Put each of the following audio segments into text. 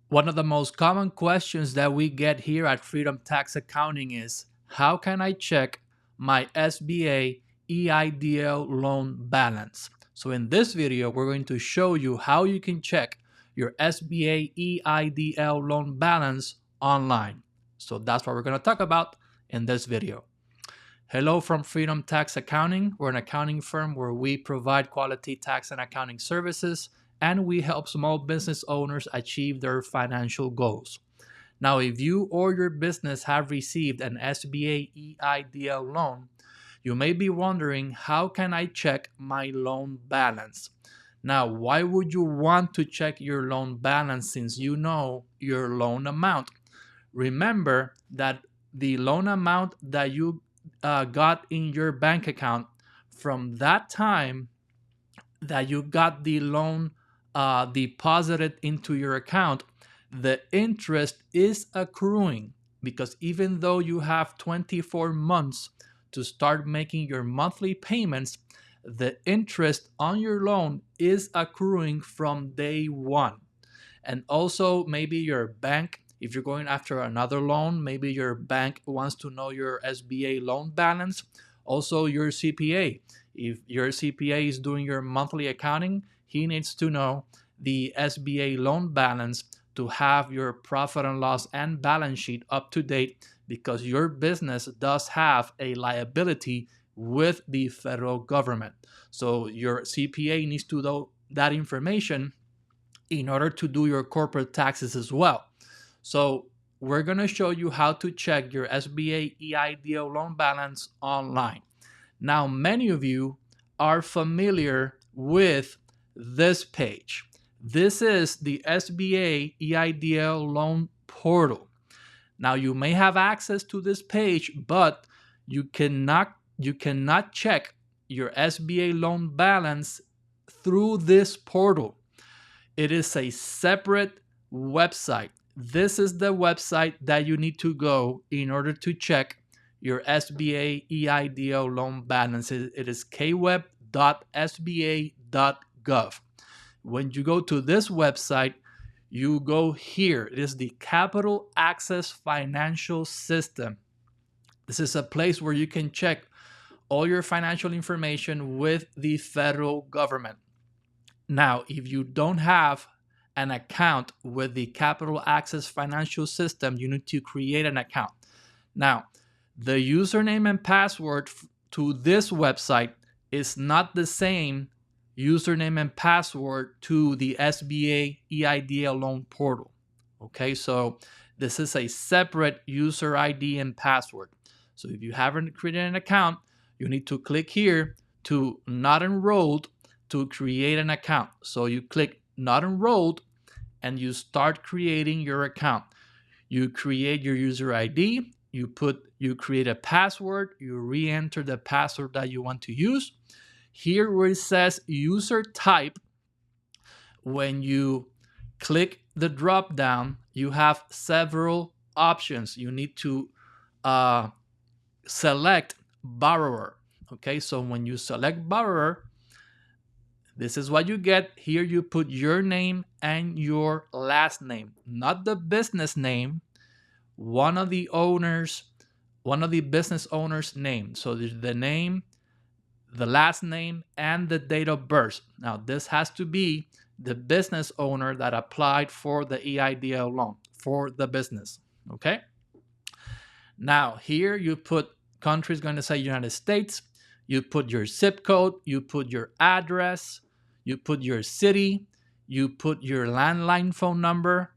One of the most common questions that we get here at Freedom Tax Accounting is, how can I check my SBA EIDL loan balance? So in this video, we're going to show you how you can check your SBA EIDL loan balance online. So that's what we're going to talk about in this video. Hello from Freedom Tax Accounting. We're an accounting firm where we provide quality tax and accounting services, and we help small business owners achieve their financial goals. Now, if you or your business have received an SBA EIDL loan, you may be wondering, how can I check my loan balance? Now, why would you want to check your loan balance since you know your loan amount? Remember that the loan amount that you got in your bank account from that time that you got the loan deposited into your account, the interest is accruing, because even though you have 24 months to start making your monthly payments, the interest on your loan is accruing from day one. And also, maybe your bank, if you're going after another loan, maybe your bank wants to know your SBA loan balance. Also, your CPA. If your CPA is doing your monthly accounting, he needs to know the SBA loan balance to have your profit and loss and balance sheet up to date, because your business does have a liability with the federal government. So your CPA needs to know that information in order to do your corporate taxes as well. So we're going to show you how to check your SBA EIDL loan balance online. Now, many of you are familiar with this page. This is the SBA EIDL loan portal. Now, you may have access to this page, but you cannot check your SBA loan balance through this portal. It is a separate website. This is the website that you need to go in order to check your SBA EIDL loan balance. It is kweb.sba.gov. When you go to this website, you go here. It is the Capital Access Financial System. This is a place where you can check all your financial information with the federal government. Now, if you don't have an account with the Capital Access Financial System, you need to create an account. Now, the username and password to this website is not the same username and password to the SBA EIDL loan portal. Okay, so this is a separate user ID and password. So if you haven't created an account, you need to click here to not enrolled to create an account. So you click not enrolled and you start creating your account. You create your user ID, you create a password, you re-enter the password that you want to use. Here where it says user type, when you click the drop down, you have several options. You need to select borrower. Okay, so when you select borrower, this is what you get. Here you put your name and your last name, not the business name, one of the business owners' name. So there's the name, the last name, and the date of birth. Now this has to be the business owner that applied for the EIDL loan for the business. Okay. Now here you put, country is going to say United States. You put your zip code, you put your address, you put your city, you put your landline phone number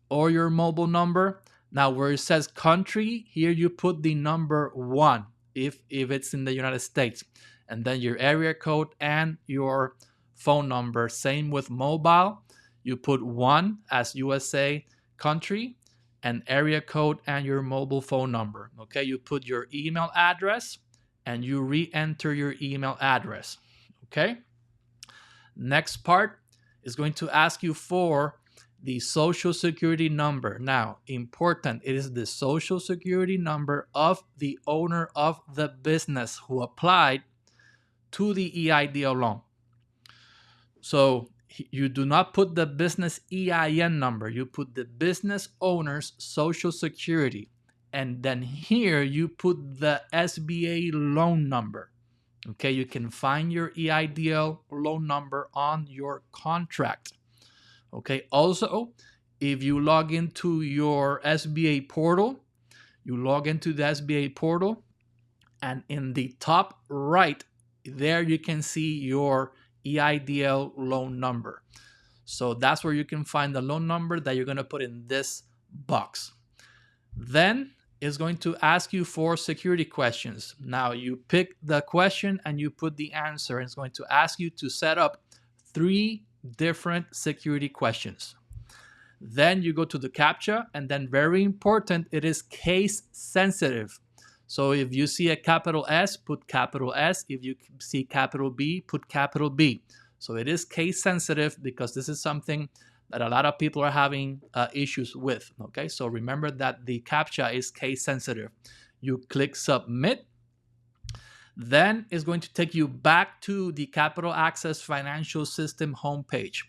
or your mobile number. Now where it says country, here you put the number 1 if it's in the United States, and then your area code and your phone number. Same with mobile. You put 1 as USA country and area code and your mobile phone number. Okay, you put your email address and you re-enter your email address. Okay. Next part is going to ask you for the social security number. Now, important, it is the social security number of the owner of the business who applied to the EIDL loan. So You do not put the business EIN number. You put the business owner's social security. And then here you put the SBA loan number. Okay, you can find your EIDL loan number on your contract. Okay, also, if you log into your SBA portal, you log into the SBA portal, and in the top right, there you can see your EIDL loan number. So that's where you can find the loan number that you're going to put in this box. Then it's going to ask you for security questions. Now you pick the question and you put the answer. It's going to ask you to set up 3 different security questions. Then you go to the CAPTCHA, and then very important, it is case sensitive. So if you see a capital S, put capital S. If you see capital B, put capital B. So it is case sensitive because this is something that a lot of people are having issues with. Okay, so remember that the CAPTCHA is case sensitive. You click submit. Then it's going to take you back to the Capital Access Financial System homepage.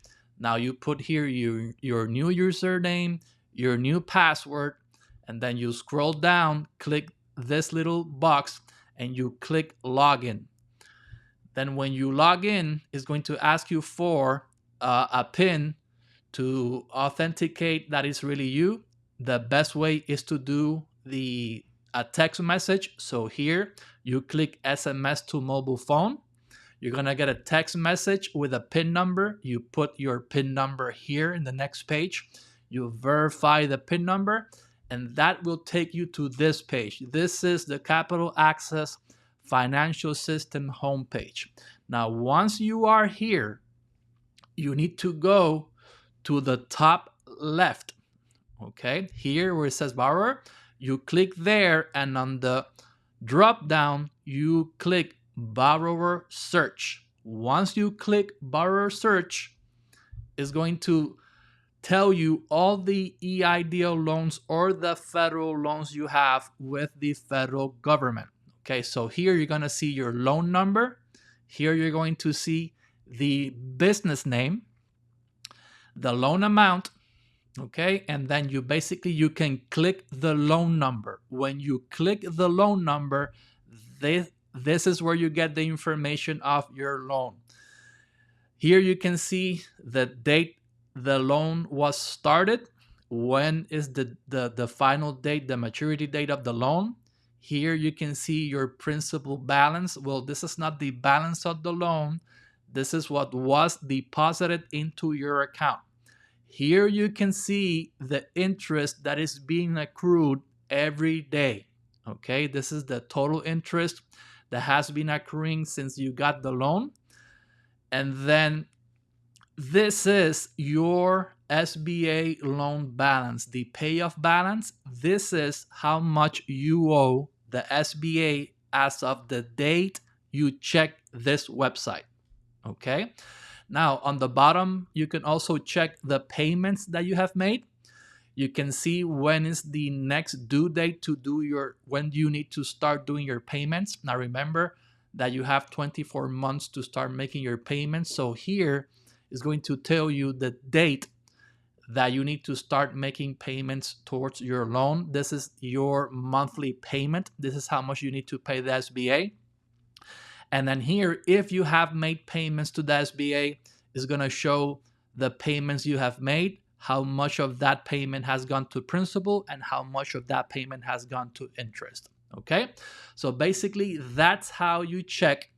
Now you put here your new username, your new password, and then you scroll down, click this little box, and you click login. Then when you log in, it's going to ask you for a PIN to authenticate that it's really you. The best way is to do a text message. So here you click SMS to mobile phone. You're going to get a text message with a PIN number. You put your PIN number here in the next page. You verify the PIN number, and that will take you to this page. This is the Capital Access Financial System homepage. Now, once you are here, you need to go to the top left. Okay, here where it says borrower, you click there, and on the drop down, you click borrower search. Once you click borrower search, it's going to tell you all the EIDL loans or the federal loans you have with the federal government. Okay, so here you're going to see your loan number. Here you're going to see the business name, the loan amount, okay, and then you can click the loan number. When you click the loan number, this is where you get the information of your loan. Here you can see the date the loan was started, when is the final date, the maturity date of the loan. Here you can see your principal balance. Well, this is not the balance of the loan. This is what was deposited into your account. Here you can see the interest that is being accrued every day. Okay, this is the total interest that has been accruing since you got the loan. And then this is your SBA loan balance, the payoff balance. This is how much you owe the SBA as of the date you check this website. Okay. Now on the bottom, you can also check the payments that you have made. You can see when is the next due date to do when you need to start doing your payments. Now remember that you have 24 months to start making your payments. So here is going to tell you the date that you need to start making payments towards your loan. This is your monthly payment. This is how much you need to pay the SBA. And then here, if you have made payments to the SBA, it's going to show the payments you have made, how much of that payment has gone to principal, and how much of that payment has gone to interest. Okay, so basically that's how you check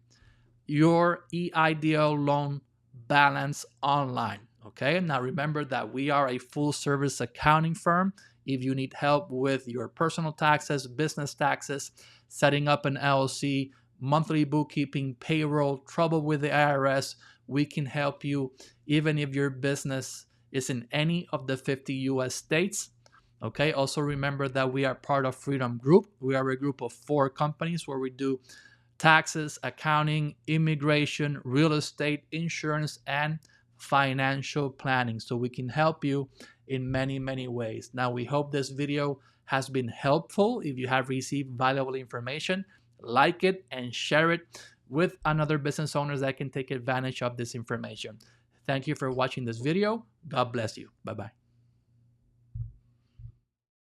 your EIDL loan balance online. Okay, now remember that we are a full service accounting firm. If you need help with your personal taxes, business taxes, setting up an LLC, monthly bookkeeping, payroll, trouble with the IRS, we can help you even if your business is in any of the 50 US states. Okay, also remember that we are part of Freedom Group. We are a group of 4 companies where we do taxes, accounting, immigration, real estate, insurance, and financial planning. So we can help you in many, many ways. Now, we hope this video has been helpful. If you have received valuable information, like it and share it with another business owners that can take advantage of this information. Thank you for watching this video. God bless you. Bye-bye.